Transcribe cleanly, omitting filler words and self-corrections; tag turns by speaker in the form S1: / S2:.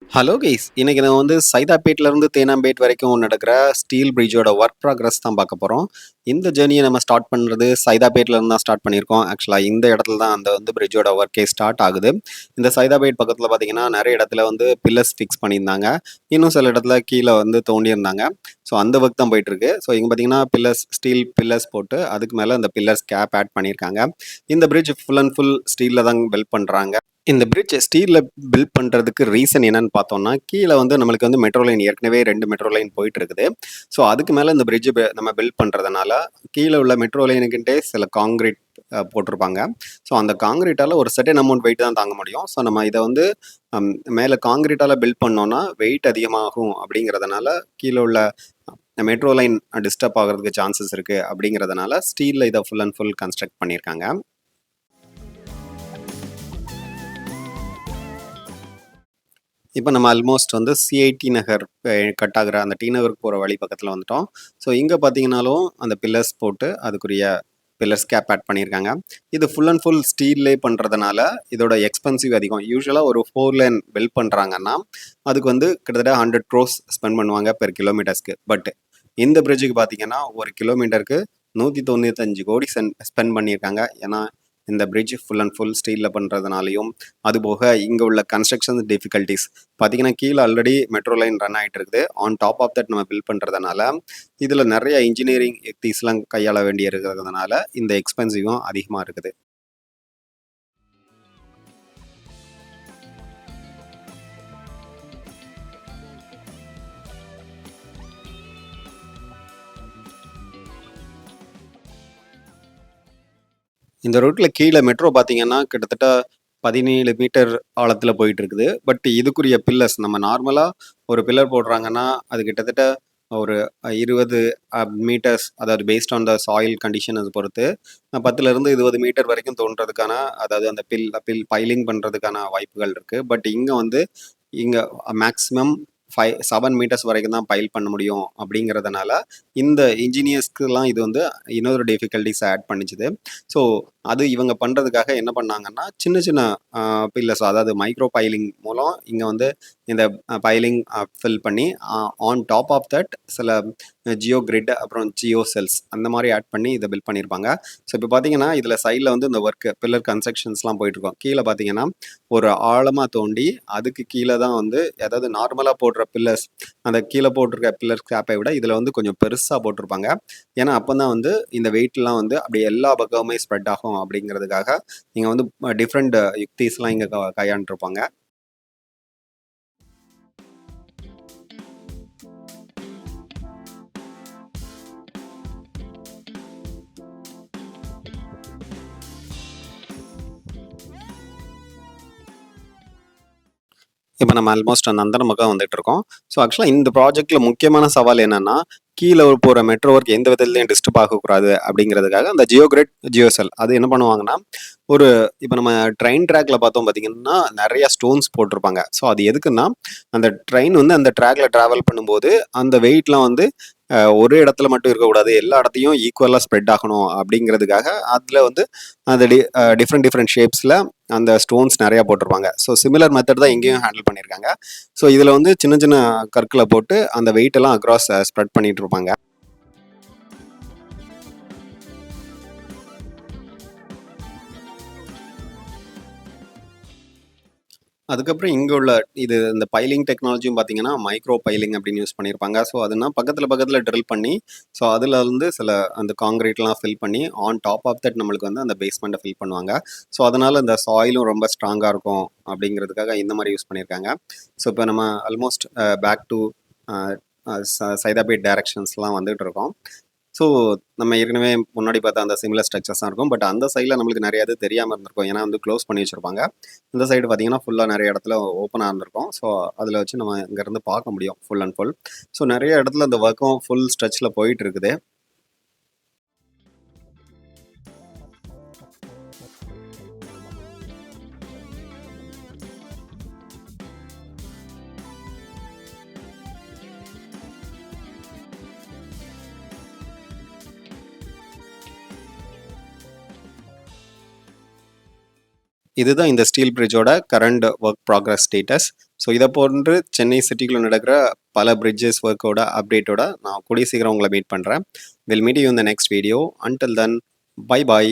S1: Hello guys! இன்னைக்கு நம்ம சைதாப்பேட்லேருந்து தேனாம்பேட் வரைக்கும் நடக்கிற ஸ்டீல் பிரிட்ஜோட ஒர்க் ப்ராக்ரஸ் தான் பார்க்க போறோம். இந்த ஜர்னிய நம்ம ஸ்டார்ட் பண்றது சைதாப்பேட்லேருந்து தான் ஸ்டார்ட் பண்ணியிருக்கோம். ஆக்சுவலா இந்த இடத்துல தான் அந்த பிரிட்ஜோட ஒர்க்கே ஸ்டார்ட் ஆகுது. இந்த சைதாப்பேட் பக்கத்துல பார்த்தீங்கன்னா, நெறைய இடத்துல பில்லர்ஸ் ஃபிக்ஸ் பண்ணியிருந்தாங்க. இன்னும் சில இடத்துல கீழ தோண்டியிருந்தாங்க. ஸோ அந்த ஒர்க் தான் போயிட்டுருக்கு. ஸோ இங்க பார்த்தீங்கன்னா, ஸ்டீல் பில்லர்ஸ் போட்டு அதுக்கு மேல அந்த பில்லர்ஸ் கேப் ஆட் பண்ணியிருக்காங்க. இந்த பிரிட்ஜ் ஃபுல் அண்ட் ஃபுல் ஸ்டீல்ல தான் பில்ட் பண்றாங்க. இந்த பிரிட்ஜ் ஸ்டீல்ல பில்ட் பண்றதுக்கு ரீசன் என்னன்னு பார்த்தோம்னா, கீழ நம்மளுக்கு மெட்ரோ லைன் ஏற்கனவே 2 மெட்ரோ லைன் போயிட்டு இருக்குது. ஸோ அதுக்கு மேல இந்த பிரிட்ஜ் நம்ம பில்ட் பண்றதுனால, கீழ உள்ள மெட்ரோ லைனுக்குன்ட்டே சில கான்கிரீட் போட்டிருப்பாங்க. ஸோ அந்த கான்கிரீட்டால ஒரு செர்டைன் அமௌண்ட் வெயிட் தான் தாங்க முடியும். ஸோ நம்ம இத அம் மேல கான்கிரீட்டால பில்ட் பண்ணோம்னா, வெயிட் அதிகமாகும் அப்படிங்கிறதுனால, கீழ உள்ள மெட்ரோ லைன் டிஸ்டர்ப் ஆகுறதுக்கு சான்சஸ் இருக்கு அப்படிங்கிறதுனால, ஸ்டீல்ல இத ஃபுல் அண்ட் ஃபுல் கன்ஸ்ட்ரக்ட் பண்ணியிருக்காங்க. இப்போ நம்ம ஆல்மோஸ்ட் சிஐடி நகர் கட் ஆகுற அந்த டி நகருக்கு போகிற வழி பக்கத்தில் வந்துட்டோம். ஸோ இங்கே பார்த்தீங்கன்னாலும் அந்த பில்லர்ஸ் போட்டு அதுக்குரிய பில்லர்ஸ் கேப் ஆட் பண்ணியிருக்காங்க. இது ஃபுல் அண்ட் ஃபுல் ஸ்டீல்லே பண்ணுறதுனால இதோட எக்ஸ்பென்சிவ் அதிகம். யூஸ்வலாக ஒரு 4 லேன் பில்ட் பண்ணுறாங்கன்னா அதுக்கு கிட்டத்தட்ட 100 crores ஸ்பெண்ட் பண்ணுவாங்க பெர் கிலோமீட்டர்ஸ்க்கு. பட் இந்த பிரிட்ஜுக்கு பார்த்தீங்கன்னா ஒரு கிலோமீட்டருக்கு 195 கோடி ஸ்பெண்ட் பண்ணியிருக்காங்க. ஏன்னா இந்த பிரிட்ஜ் ஃபுல் அண்ட் ஃபுல் ஸ்டீலில் பண்ணுறதுனாலையும், அதுபோக இங்கே உள்ள கன்ஸ்ட்ரக்ஷன் டிஃபிகல்ட்டிஸ் பார்த்தீங்கன்னா, கீழே ஆல்ரெடி மெட்ரோ லைன் ரன் ஆகிட்டு இருக்குது. ஆன் டாப் ஆஃப் தட் நம்ம பில்ட் பண்ணுறதுனால, இதில் நிறைய இன்ஜினியரிங் யுக்திஸ்லாம் கையாள வேண்டி இருக்கிறதுனால, இந்த எக்ஸ்பென்சிவும் அதிகமாக இருக்குது. இந்த ரோட்ல கீழ மெட்ரோ பார்த்தீங்கன்னா, கிட்டத்தட்ட 17 மீட்டர் ஆழத்தில போயிட்டு இருக்குது. பட் இதுக்குரிய பில்லர்ஸ் நம்ம நார்மலா ஒரு பில்லர் போடுறாங்கன்னா, அது கிட்டத்தட்ட ஒரு 20 மீட்டர்ஸ், அதாவது based on the soil condition அது பொறுத்து 10லிருந்து 20 மீட்டர் வரைக்கும் தோன்றதுக்கான, அதாவது அந்த பைலிங் பண்றதுக்கான வாய்ப்புகள் இருக்கு. பட் இங்க மேக்ஸிமம் 7 மீட்டர்ஸ் வரைக்கும் தான் பைல் பண்ண முடியும் அப்படிங்கிறதுனால, இந்த இன்ஜினியர்ஸ்க்குலாம் இது இன்னொரு டிஃபிகல்டீஸ் ஆட் பண்ணிச்சுது. ஸோ அது இவங்க பண்றதுக்காக என்ன பண்ணாங்கன்னா, சின்ன சின்ன பில்லர்ஸ், அதாவது மைக்ரோ பைலிங் மூலம் இங்க இந்த பைலிங் ஃபில் பண்ணி ஆன் டாப் ஆஃப் தட் சில ஜியோ கிரிட், அப்புறம் ஜியோ செல்ஸ் அந்த மாரி ஆட் பண்ணி இத பில்ட் பண்ணியிருப்பாங்க. ஸோ இப்போ பார்த்தீங்கன்னா, இதுல சைட்ல இந்த ஒர்க் பில்லர் கன்ஸ்ட்ரக்ஷன்ஸ்லாம் போயிட்டுருக்கும். கீழ பார்த்தீங்கன்னா, ஒரு ஆழமா தோண்டி அதுக்கு கீழ தான் அதாவது நார்மலா போடுற பில்லர்ஸ், அந்த கீழ போட்டிருக்க பில்லர் ஸ்கிராப்பை விட இதுல கொஞ்சம் பெருசா போட்டிருப்பாங்க. ஏன்னா, அப்பதான் இந்த வெயிட்லாம் அப்படியே எல்லா பக்கமுமே ஸ்ப்ரெட் ஆகும் அப்படிங்கிறதுக்காக, இங்க டிஃபரெண்ட் யுக்திஸ்லாம் இங்க கையாண்டுருப்பாங்க. இப்ப நம்ம ஆல்மோஸ்ட் அந்த அந்தரம் பக்கம் வந்துட்டுருக்கோம். ஸோ ஆக்சுவலா இந்த ப்ராஜெக்ட்ல முக்கியமான சவால் என்னன்னா, கீழ போற மெட்ரோ ஒர்க் எந்த விதத்திலயும் டிஸ்டர்ப் ஆகக்கூடாது அப்படிங்கிறதுக்காக, அந்த ஜியோ கிரிட், ஜியோ செல் அது என்ன பண்ணுவாங்கன்னா, ஒரு இப்ப நம்ம ட்ரெயின் ட்ராக்ல பார்த்தோம் பார்த்தீங்கன்னா, நெறைய ஸ்டோன்ஸ் போட்டிருப்பாங்க. ஸோ அது எதுக்குன்னா, அந்த ட்ரெயின் அந்த ட்ராக்ல டிராவல் பண்ணும்போது, அந்த வெயிட்லாம் ஒரே இடத்துல மட்டும் இருக்கக்கூடாது. எல்லா இடத்தையும் ஈக்குவலா ஸ்ப்ரெட் ஆகணும் அப்படிங்கிறதுக்காக, அதுல அந்த டிஃப்ரெண்ட் டிஃப்ரெண்ட் ஷேப்ஸ்ல அந்த ஸ்டோன்ஸ் நெறைய போட்டிருப்பாங்க. ஸோ சிமிலர் மெத்தட் தான் இங்கேயும் ஹேண்டில் பண்ணியிருக்காங்க. ஸோ இதுல சின்ன சின்ன கற்கள போட்டு அந்த வெயிட் எல்லாம் அக்ராஸ் ஸ்ப்ரெட் பண்ணிட்டு இருப்பாங்க. அதுக்கப்புறம் இங்க உள்ள இந்த பைலிங் டெக்னாலஜியும் பார்த்தீங்கன்னா, மைக்ரோ பைலிங் அப்படின்னு யூஸ் பண்ணியிருப்பாங்க. ஸோ அதுனா பக்கத்துல பக்கத்துல ட்ரில் பண்ணி, ஸோ அதுல சில அந்த கான்கிரீட்லாம் ஃபில் பண்ணி, ஆன் டாப் ஆஃப் தட் நம்மளுக்கு அந்த பேஸ்மெண்ட்ட ஃபில் பண்ணுவாங்க. ஸோ அதனால இந்த சாயிலும் ரொம்ப ஸ்ட்ராங்கா இருக்கும் அப்படிங்கிறதுக்காக இந்த மாரி யூஸ் பண்ணியிருக்காங்க. ஸோ இப்போ நம்ம ஆல்மோஸ்ட் பேக் டூ அ அ சைதாப்பேட் டைரக்ஷன்ஸ்லாம் வந்துட்டு இருக்கோம். ஸோ நம்ம ஏற்கனவே முன்னாடி பார்த்த அந்த சிமிலர் ஸ்ட்ரக்சர்ஸ் தான் இருக்கும். பட் அந்த சைட்ல நம்மளுக்கு நெறைய இது தெரியாம இருந்திருக்கும். ஏன்னா க்ளோஸ் பண்ணி வச்சிருப்பாங்க. இந்த சைடு பார்த்தீங்கன்னா, ஃபுல்லா நெறைய இடத்துல ஓப்பனா இருந்திருக்கும். ஸோ அதில வச்சு நம்ம இங்கருந்து பார்க்க முடியும் ஃபுல் அண்ட் ஃபுல். ஸோ நெறைய இடத்துல இந்த ஒர்க்கும் ஃபுல் ஸ்ட்ரெச்ல போயிட்டு இருக்குது. இதுதான் இந்த ஸ்டீல் பிரிட்ஜோட current work progress status. So இத போன்று சென்னை சிட்டிக்குள்ள நடக்கிற பல பிரிட்ஜஸ் ஒர்க்கோட அப்டேட்டோட நான் கூடிய சீக்கிரம் உங்கள மீட் பண்றேன். Will meet you in the next video. Until then bye by.